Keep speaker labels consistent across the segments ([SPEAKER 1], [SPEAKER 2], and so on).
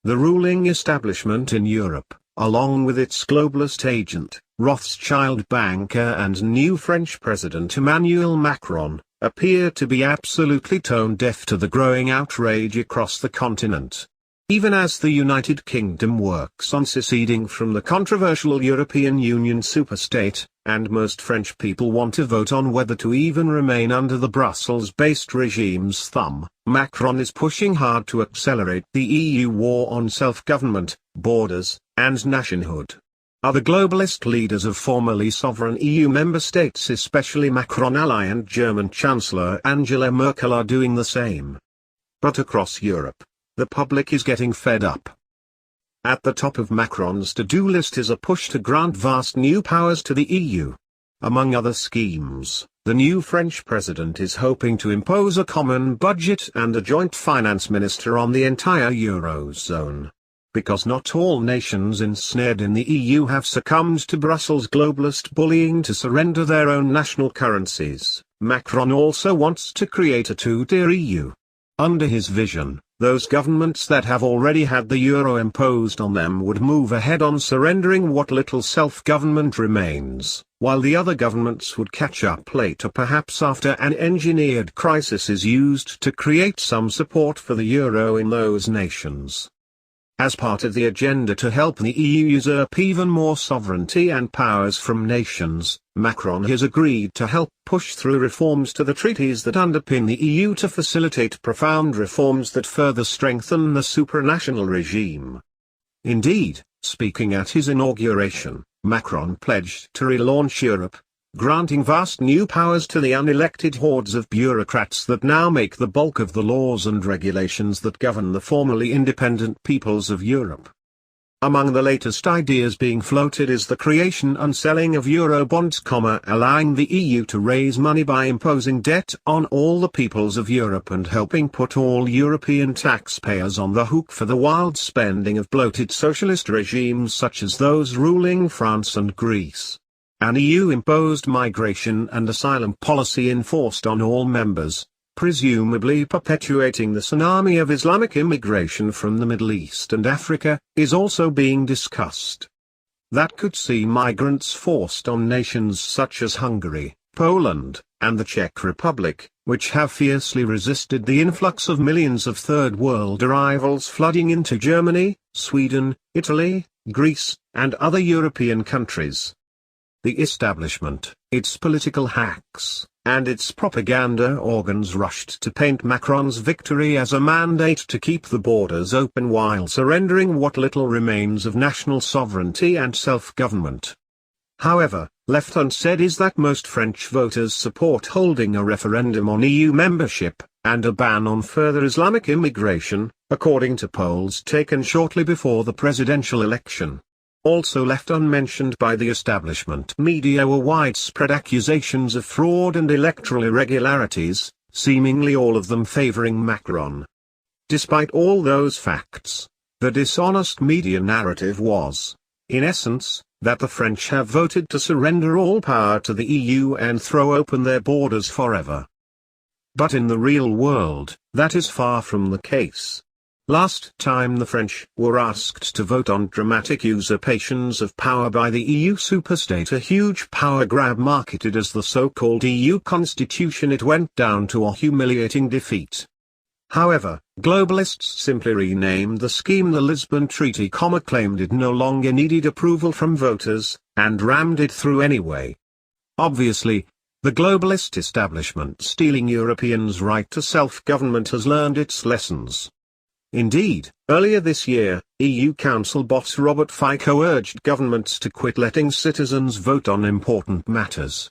[SPEAKER 1] The ruling establishment in Europe, along with its globalist agent, Rothschild banker and new French President Emmanuel Macron, appear to be absolutely tone-deaf to the growing outrage across the continent. Even as the United Kingdom works on seceding from the controversial European Union superstate, and most French people want to vote on whether to even remain under the Brussels-based regime's thumb, Macron is pushing hard to accelerate the EU war on self-government, borders, and nationhood. Other globalist leaders of formerly sovereign EU member states, especially Macron ally and German Chancellor Angela Merkel, are doing the same. But across Europe, the public is getting fed up. At the top of Macron's to-do list is a push to grant vast new powers to the EU. Among other schemes, the new French president is hoping to impose a common budget and a joint finance minister on the entire Eurozone. Because not all nations ensnared in the EU have succumbed to Brussels' globalist bullying to surrender their own national currencies, Macron also wants to create a two-tier EU. Under his vision, those governments that have already had the euro imposed on them would move ahead on surrendering what little self-government remains, while the other governments would catch up later, perhaps after an engineered crisis is used to create some support for the euro in those nations. As part of the agenda to help the EU usurp even more sovereignty and powers from nations, Macron has agreed to help push through reforms to the treaties that underpin the EU to facilitate profound reforms that further strengthen the supranational regime. Indeed, speaking at his inauguration, Macron pledged to relaunch Europe, granting vast new powers to the unelected hordes of bureaucrats that now make the bulk of the laws and regulations that govern the formerly independent peoples of Europe. Among the latest ideas being floated is the creation and selling of Eurobonds, allowing the EU to raise money by imposing debt on all the peoples of Europe and helping put all European taxpayers on the hook for the wild spending of bloated socialist regimes such as those ruling France and Greece. An EU-imposed migration and asylum policy enforced on all members, presumably perpetuating the tsunami of Islamic immigration from the Middle East and Africa, is also being discussed. That could see migrants forced on nations such as Hungary, Poland, and the Czech Republic, which have fiercely resisted the influx of millions of third-world arrivals flooding into Germany, Sweden, Italy, Greece, and other European countries. The establishment, its political hacks, and its propaganda organs rushed to paint Macron's victory as a mandate to keep the borders open while surrendering what little remains of national sovereignty and self-government. However, left unsaid is that most French voters support holding a referendum on EU membership, and a ban on further Islamic immigration, according to polls taken shortly before the presidential election. Also left unmentioned by the establishment media were widespread accusations of fraud and electoral irregularities, seemingly all of them favoring Macron. Despite all those facts, the dishonest media narrative was, in essence, that the French have voted to surrender all power to the EU and throw open their borders forever. But in the real world, that is far from the case. Last time the French were asked to vote on dramatic usurpations of power by the EU superstate, a huge power grab marketed as the so-called EU constitution, it went down to a humiliating defeat. However, globalists simply renamed the scheme the Lisbon Treaty, claimed it no longer needed approval from voters, and rammed it through anyway. Obviously, the globalist establishment stealing Europeans' right to self-government has learned its lessons. Indeed, earlier this year, EU Council boss Robert Fico urged governments to quit letting citizens vote on important matters.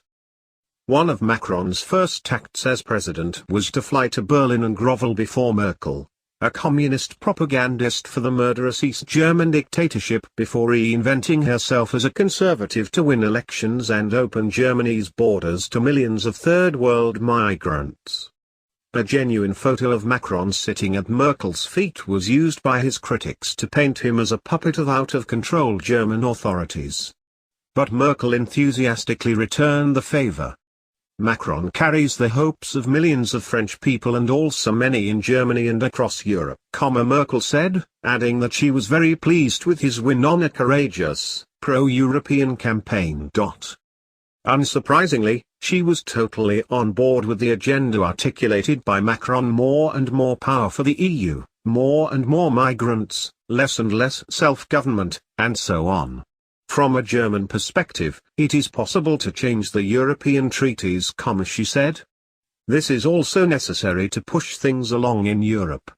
[SPEAKER 1] One of Macron's first acts as president was to fly to Berlin and grovel before Merkel, a communist propagandist for the murderous East German dictatorship, before reinventing herself as a conservative to win elections and open Germany's borders to millions of third-world migrants. A genuine photo of Macron sitting at Merkel's feet was used by his critics to paint him as a puppet of out-of-control German authorities. But Merkel enthusiastically returned the favor. Macron carries the hopes of millions of French people and also many in Germany and across Europe, Merkel said, adding that she was very pleased with his win on a courageous, pro-European campaign. Unsurprisingly, she was totally on board with the agenda articulated by Macron: more and more power for the EU, more and more migrants, less and less self-government, and so on. From a German perspective, it is possible to change the European treaties, she said. This is also necessary to push things along in Europe.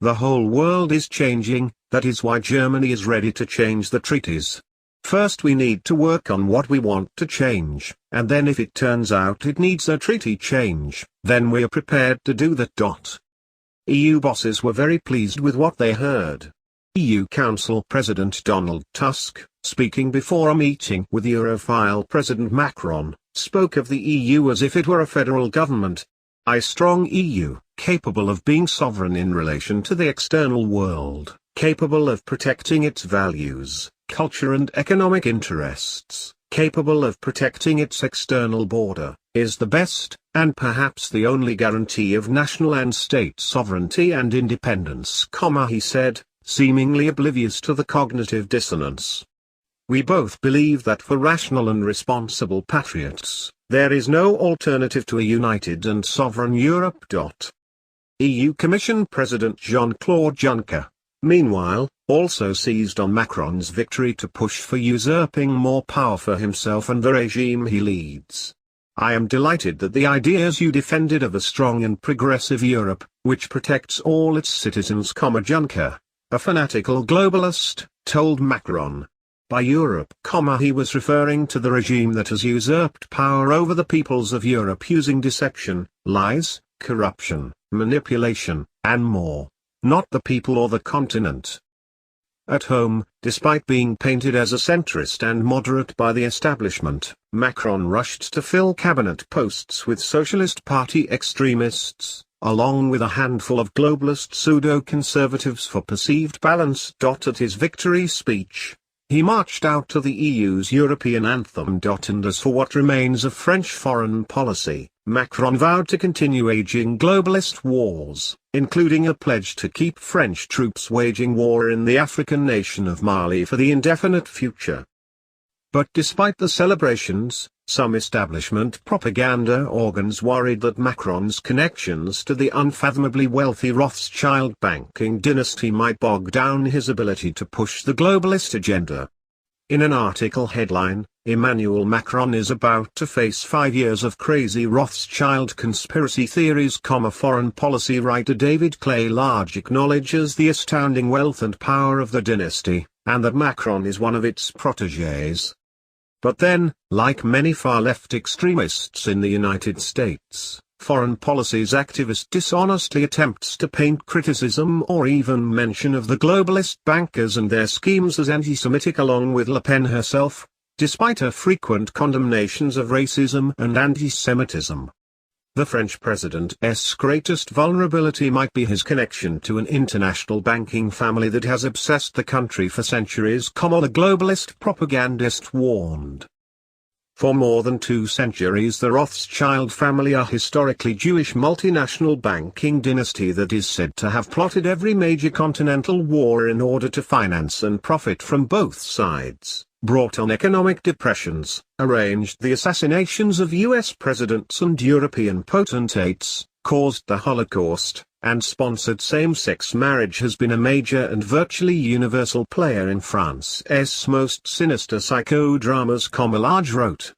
[SPEAKER 1] The whole world is changing, that is why Germany is ready to change the treaties. First we need to work on what we want to change, and then if it turns out it needs a treaty change, then we are prepared to do that. EU bosses were very pleased with what they heard. EU Council President Donald Tusk, speaking before a meeting with Europhile President Macron, spoke of the EU as if it were a federal government. A strong EU, capable of being sovereign in relation to the external world, capable of protecting its values, culture and economic interests, capable of protecting its external border, is the best, and perhaps the only guarantee of national and state sovereignty and independence, he said, seemingly oblivious to the cognitive dissonance. We both believe that for rational and responsible patriots, there is no alternative to a united and sovereign Europe. EU Commission President Jean-Claude Juncker, meanwhile, also seized on Macron's victory to push for usurping more power for himself and the regime he leads. I am delighted that the ideas you defended of a strong and progressive Europe, which protects all its citizens, Juncker, a fanatical globalist, told Macron. By Europe, he was referring to the regime that has usurped power over the peoples of Europe using deception, lies, corruption, manipulation, and more, not the people or the continent. At home, despite being painted as a centrist and moderate by the establishment, Macron rushed to fill cabinet posts with Socialist Party extremists, along with a handful of globalist pseudo-conservatives for perceived balance. At his victory speech, he marched out to the EU's European anthem. And as for what remains of French foreign policy, Macron vowed to continue waging globalist wars, including a pledge to keep French troops waging war in the African nation of Mali for the indefinite future. But despite the celebrations, some establishment propaganda organs worried that Macron's connections to the unfathomably wealthy Rothschild banking dynasty might bog down his ability to push the globalist agenda. In an article headline, Emmanuel Macron is about to face 5 years of crazy Rothschild conspiracy theories, foreign policy writer David Clay Large acknowledges the astounding wealth and power of the dynasty, and that Macron is one of its protégés. But then, like many far-left extremists in the United States, foreign policy's activist dishonestly attempts to paint criticism or even mention of the globalist bankers and their schemes as anti-Semitic, along with Le Pen herself, despite her frequent condemnations of racism and anti-Semitism. The French president's greatest vulnerability might be his connection to an international banking family that has obsessed the country for centuries, the globalist propagandist warned. For more than 2 centuries the Rothschild family are historically Jewish multinational banking dynasty that is said to have plotted every major continental war in order to finance and profit from both sides, brought on economic depressions, arranged the assassinations of US presidents and European potentates, caused the Holocaust, and sponsored same-sex marriage, has been a major and virtually universal player in France's most sinister psychodramas, Large wrote.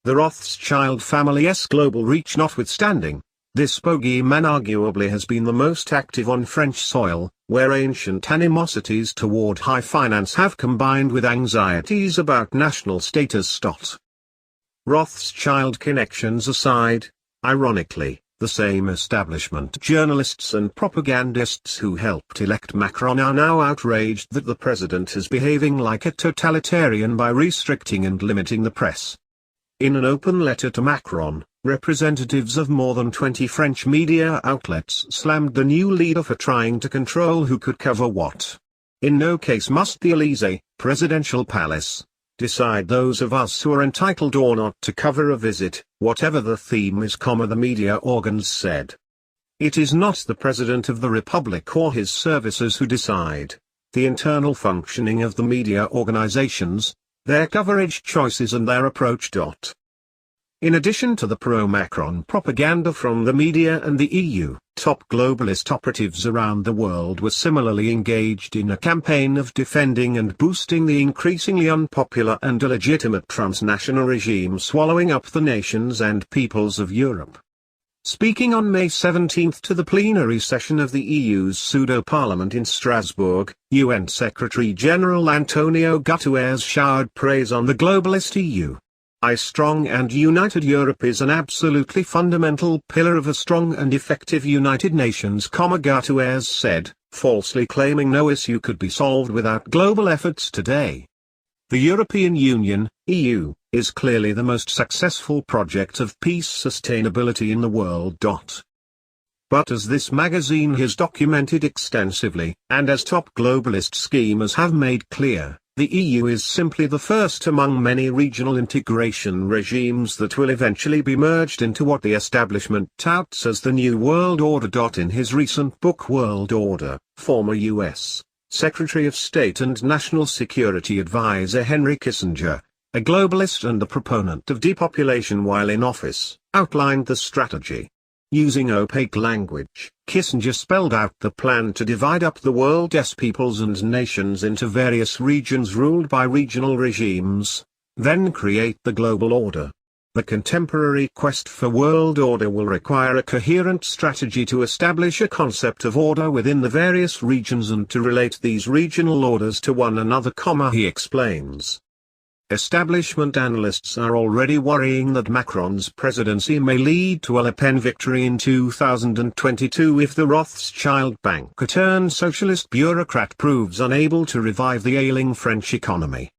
[SPEAKER 1] The Rothschild family's global reach notwithstanding, this bogeyman arguably has been the most active on French soil, where ancient animosities toward high finance have combined with anxieties about national status. Rothschild connections aside, ironically, the same establishment journalists and propagandists who helped elect Macron are now outraged that the president is behaving like a totalitarian by restricting and limiting the press. In an open letter to Macron, representatives of more than 20 French media outlets slammed the new leader for trying to control who could cover what. In no case must the Élysée, presidential palace, decide those of us who are entitled or not to cover a visit, whatever the theme is, the media organs said. It is not the President of the Republic or his services who decide the internal functioning of the media organizations, their coverage choices and their approach. In addition to the pro-Macron propaganda from the media and the EU, top globalist operatives around the world were similarly engaged in a campaign of defending and boosting the increasingly unpopular and illegitimate transnational regime swallowing up the nations and peoples of Europe. Speaking on May 17 to the plenary session of the EU's pseudo-parliament in Strasbourg, UN Secretary-General Antonio Guterres showered praise on the globalist EU. A strong and united Europe is an absolutely fundamental pillar of a strong and effective United Nations, Guterres said, falsely claiming no issue could be solved without global efforts today. The European Union, EU, is clearly the most successful project of peace sustainability in the world. But as this magazine has documented extensively, and as top globalist schemers have made clear, the EU is simply the first among many regional integration regimes that will eventually be merged into what the establishment touts as the New World Order. In his recent book World Order, former U.S. Secretary of State and National Security Advisor Henry Kissinger, a globalist and a proponent of depopulation while in office, outlined the strategy. Using opaque language, Kissinger spelled out the plan to divide up the world's peoples and nations into various regions ruled by regional regimes, then create the global order. The contemporary quest for world order will require a coherent strategy to establish a concept of order within the various regions and to relate these regional orders to one another, he explains. Establishment analysts are already worrying that Macron's presidency may lead to a Le Pen victory in 2022 if the Rothschild banker-turned-socialist bureaucrat proves unable to revive the ailing French economy.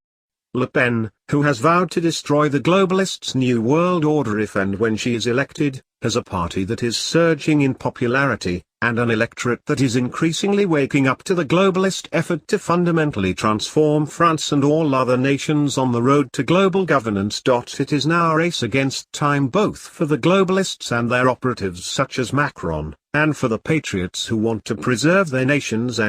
[SPEAKER 1] Le Pen, who has vowed to destroy the globalists' New World Order if and when she is elected, has a party that is surging in popularity, and an electorate that is increasingly waking up to the globalist effort to fundamentally transform France and all other nations on the road to global governance. It is now a race against time both for the globalists and their operatives such as Macron, and for the patriots who want to preserve their nations and